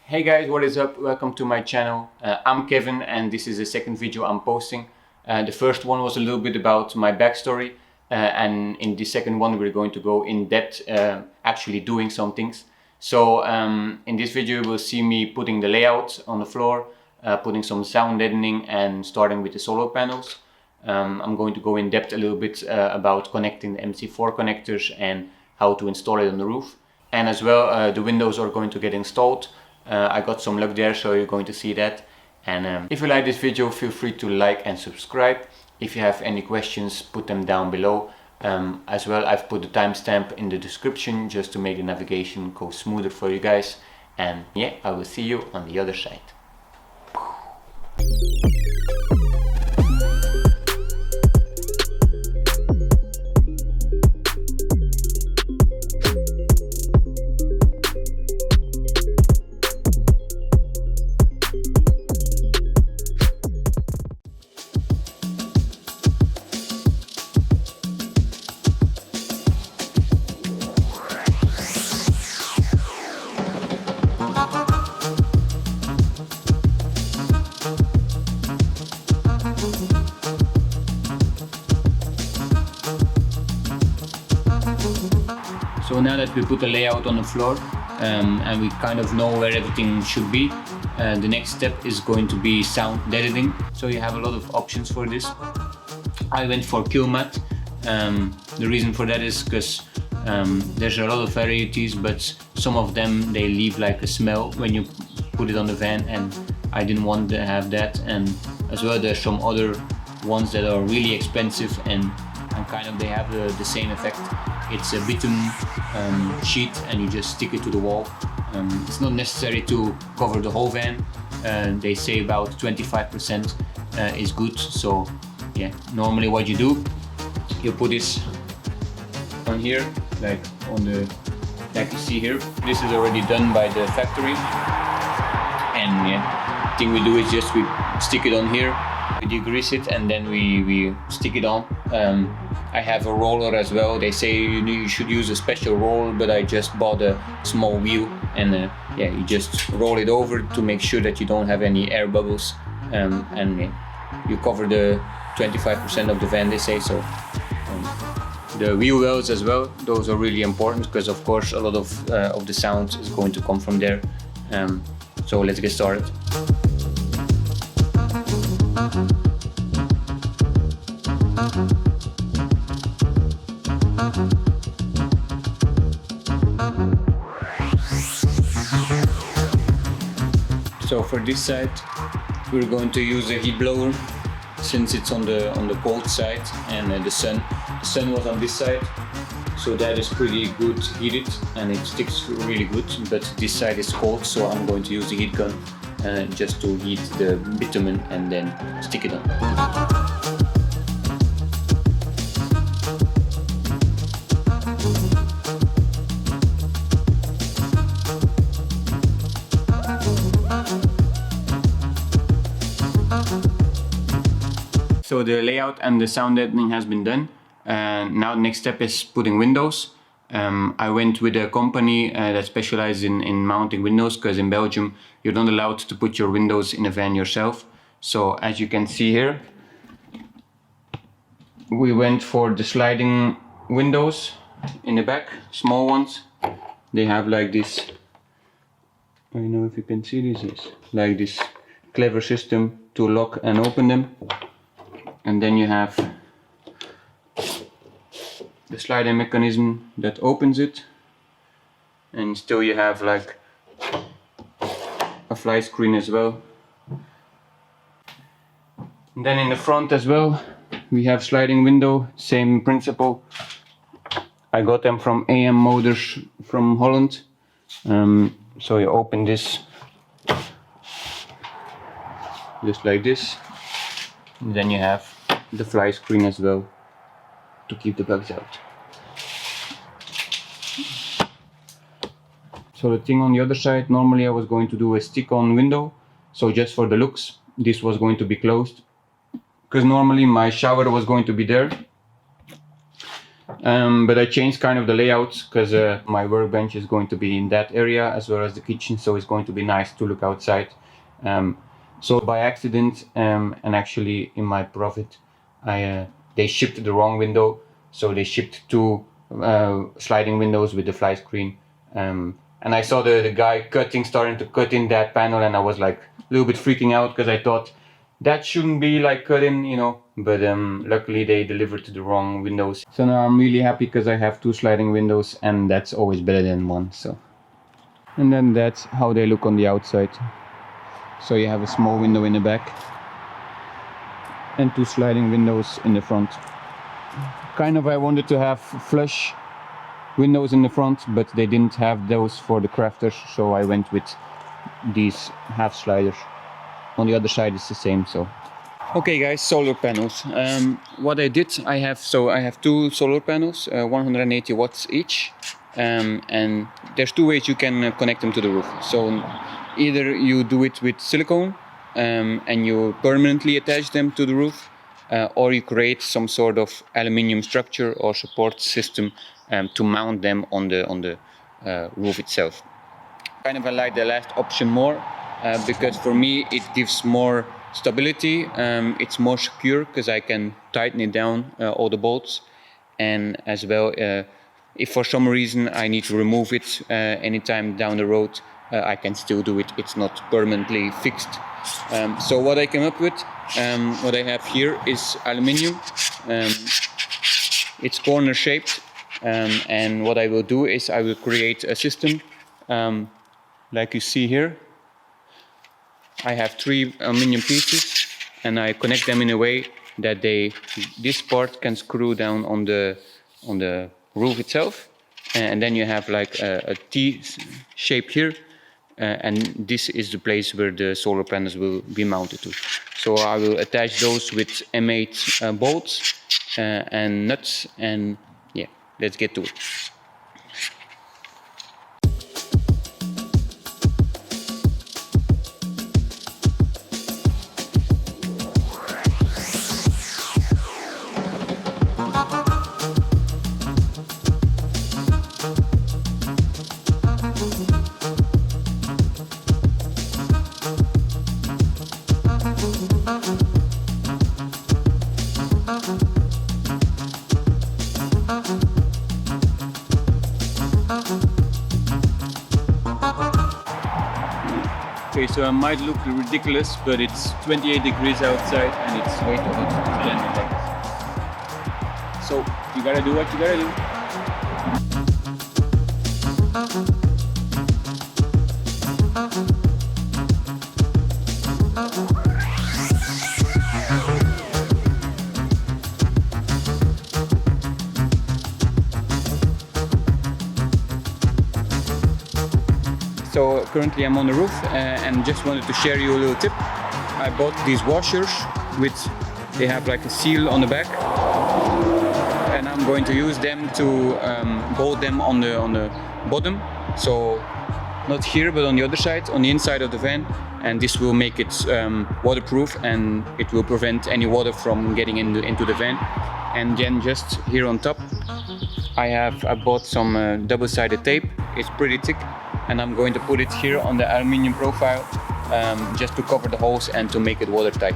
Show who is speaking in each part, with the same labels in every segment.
Speaker 1: Hey guys, what is up? Welcome to my channel. I'm Kevin and this is the second video I'm posting. The first one was a little bit about my backstory and in the second one we're going to go in depth actually doing some things. So in this video you will see me putting the layout on the floor, putting some sound deadening and starting with the solar panels. I'm going to go in depth a little bit about connecting the MC4 connectors and how to install it on the roof. And as well the windows are going to get installed. I got some luck there, so you're going to see that. And if you like this video, feel free to like and subscribe. If you have any questions, put them down below. As well, I've put the timestamp in the description just to make the navigation go smoother for you guys. And yeah, I will see you on the other side. So now that we put the layout on the floor and we kind of know where everything should be, the next step is going to be sound deadening. So you have a lot of options for this. I went for kill mat. The reason for that is because there's a lot of varieties, but some of them they leave like a smell when you put it on the van, and I didn't want to have that. And as well there's some other ones that are really expensive and kind of they have the same effect. It's a bitumen sheet and you just stick it to the wall. It's not necessary to cover the whole van. They say about 25% is good. So yeah, normally what you do, you put this on here, like you see here. This is already done by the factory. And yeah, the thing we do is just we stick it on here, we degrease it and then we stick it on. I have a roller as well. They say you should use a special roller, but I just bought a small wheel and yeah, you just roll it over to make sure that you don't have any air bubbles, and you cover the 25% of the van, they say. So the wheel wells as well, those are really important because of course a lot of the sound is going to come from there. So let's get started. So for this side, we're going to use a heat blower since it's on the cold side, and the sun was on this side, so that is pretty good heated and it sticks really good. But this side is cold, so I'm going to use the heat gun just to heat the bitumen and then stick it on. So the layout and the sound deadening has been done. Now the next step is putting windows. I went with a company that specializes in mounting windows, because in Belgium you're not allowed to put your windows in a van yourself. So as you can see here, we went for the sliding windows in the back, small ones. They have like this, I don't know if you can see this, is like this clever system to lock and open them. And then you have the sliding mechanism that opens it, and still you have like a fly screen as well. And then in the front as well we have sliding window, same principle. I got them from AM Motors from Holland. So you open this just like this, and then you have the fly screen as well to keep the bugs out. So the thing on the other side, normally I was going to do a stick-on window, so just for the looks this was going to be closed, because normally my shower was going to be there. But I changed kind of the layout because my workbench is going to be in that area as well as the kitchen, so it's going to be nice to look outside. So by accident and actually in my profit, they shipped the wrong window. So they shipped 2 sliding windows with the fly screen. And I saw the guy starting to cut in that panel, and I was like a little bit freaking out because I thought that shouldn't be like cut in, you know. But luckily they delivered the wrong windows. So now I'm really happy because I have 2 sliding windows, and that's always better than 1. So, and then that's how they look on the outside. So you have a small window in the back and 2 sliding windows in the front. Kind of I wanted to have flush windows in the front, but they didn't have those for the crafters, so I went with these half sliders. On the other side it's the same. So okay guys, solar panels. What I did, I have 2 solar panels, 180 watts each, and there's 2 ways you can connect them to the roof. So either you do it with silicone and you permanently attach them to the roof, or you create some sort of aluminium structure or support system to mount them on the roof itself. Kind of I like the last option more because for me it gives more stability. It's more secure because I can tighten it down, all the bolts, and as well if for some reason I need to remove it anytime down the road, I can still do it. It's not permanently fixed. So what I came up with, what I have here is aluminium. It's corner shaped, and what I will do is I will create a system like you see here. I have 3 aluminium pieces, and I connect them in a way that this part can screw down on the roof itself, and then you have like a T shape here, and this is the place where the solar panels will be mounted to. So I will attach those with M8 bolts and nuts, and yeah, let's get to it. Okay, so I might look ridiculous, but it's 28 degrees outside and it's way too hot to land like this. So you gotta do what you gotta do. So currently I'm on the roof and just wanted to share you a little tip. I bought these washers they have like a seal on the back, and I'm going to use them to bolt them on the bottom. So not here, but on the other side, on the inside of the van, and this will make it waterproof, and it will prevent any water from getting into the van. And then just here on top, I bought some double-sided tape. It's pretty thick, and I'm going to put it here on the aluminium profile just to cover the holes and to make it watertight.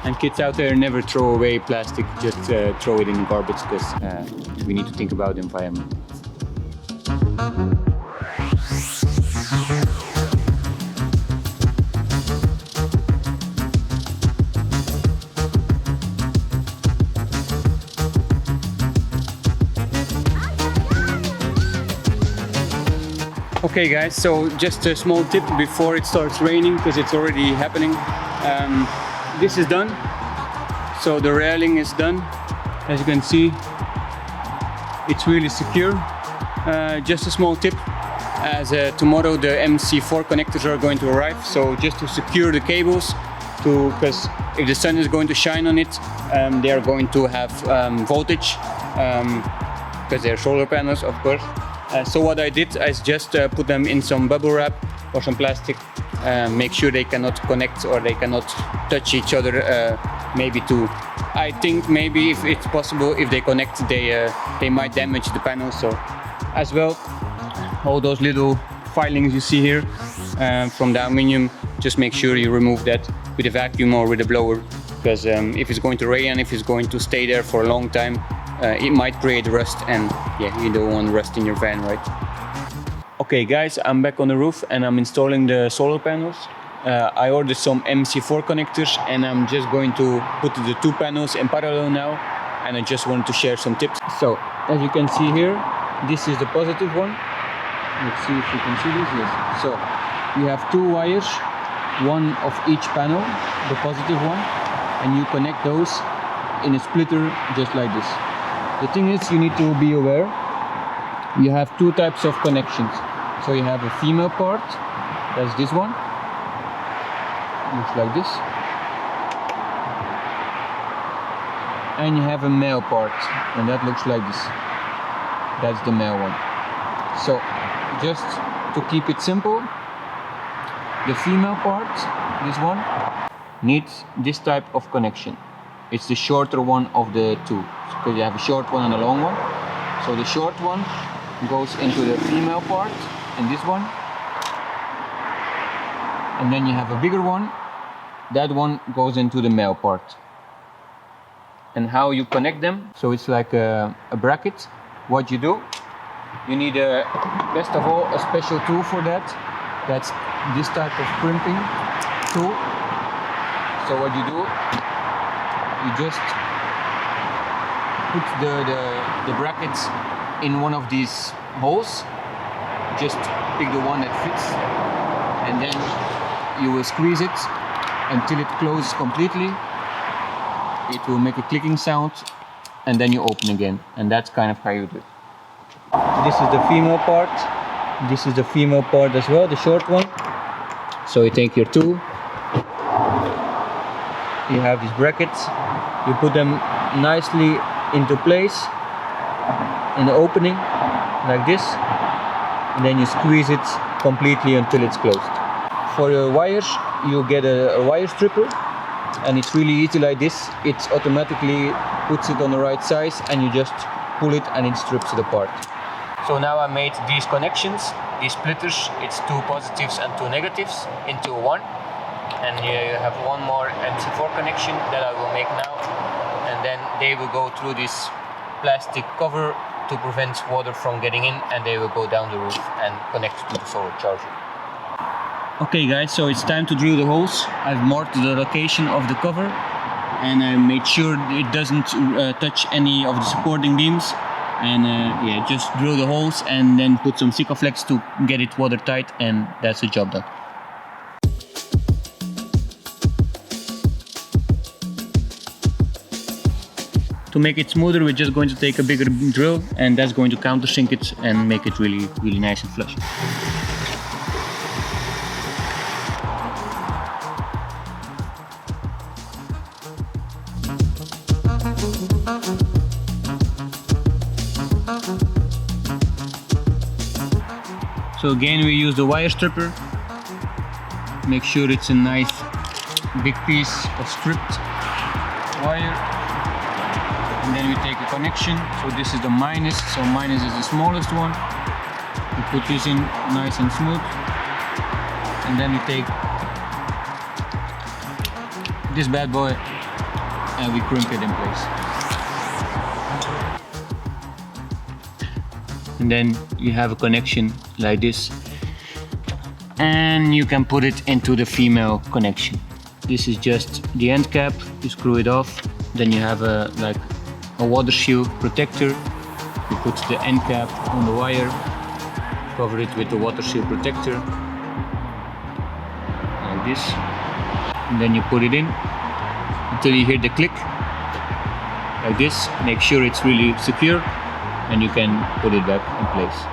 Speaker 1: And kids out there, never throw away plastic, just throw it in the garbage, because we need to think about the environment. Okay guys, so just a small tip before it starts raining, because it's already happening. This is done. So the railing is done. As you can see, it's really secure. Just a small tip, as tomorrow the MC4 connectors are going to arrive. So just to secure the cables, because if the sun is going to shine on it, they are going to have voltage, because they're solar panels, of course. So what I did is just put them in some bubble wrap or some plastic make sure they cannot connect or they cannot touch each other. I think maybe if it's possible, if they connect, they might damage the panel. So as well, all those little filings you see here from the aluminium, just make sure you remove that with a vacuum or with a blower, because if it's going to rain and if it's going to stay there for a long time, it might create rust, and yeah, you don't want rust in your van, right? Okay guys, I'm back on the roof and I'm installing the solar panels. I ordered some MC4 connectors and I'm just going to put the two panels in parallel now, and I just wanted to share some tips. So as you can see here, this is the positive one. Let's see if you can see this. Yes. So you have two wires, one of each panel, the positive one, and you connect those in a splitter just like this. The thing is, you need to be aware, you have two types of connections. So you have a female part, that's this one, looks like this, and you have a male part, and that looks like this, that's the male one. So just to keep it simple, the female part, this one, needs this type of connection. It's the shorter one of the two, because you have a short one and a long one. So the short one goes into the female part, and this one, and then you have a bigger one, that one goes into the male part. And how you connect them, so it's like a bracket. What you do, you need best of all a special tool for that. That's this type of crimping tool. So what you do, you just put the brackets in one of these holes, just pick the one that fits, and then you will squeeze it until it closes completely. It will make a clicking sound, and then you open again, and that's kind of how you do it. This is the female part. This is the female part as well, the short one. So you take your tool, you have these brackets, you put them nicely into place in the opening like this, and then you squeeze it completely until it's closed. For your wires, you get a wire stripper, and it's really easy like this. It automatically puts it on the right size, and you just pull it and it strips it apart. So now I made these connections, these splitters. It's two positives and two negatives into one, and you have one more MC4 connection that I will make now, and then they will go through this plastic cover to prevent water from getting in, and they will go down the roof and connect to the solar charger. Okay guys, so it's time to drill the holes. I've marked the location of the cover, and I made sure it doesn't touch any of the supporting beams. And yeah, just drill the holes and then put some Sikaflex to get it watertight, and that's the job done. To make it smoother, we're just going to take a bigger drill, and that's going to countersink it and make it really, really nice and flush. So again, we use the wire stripper. Make sure it's a nice big piece of stripped wire. And then we take a connection. So this is the minus. So minus is the smallest one. We put this in nice and smooth. And then we take this bad boy and we crimp it in place. And then you have a connection like this, and you can put it into the female connection. This is just the end cap. You screw it off, then you have a water shield protector. You put the end cap on the wire, cover it with the water shield protector like this, and then you put it in until you hear the click like this. Make sure it's really secure, and you can put it back in place.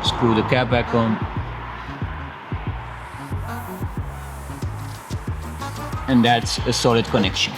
Speaker 1: Screw the cap back on, and that's a solid connection.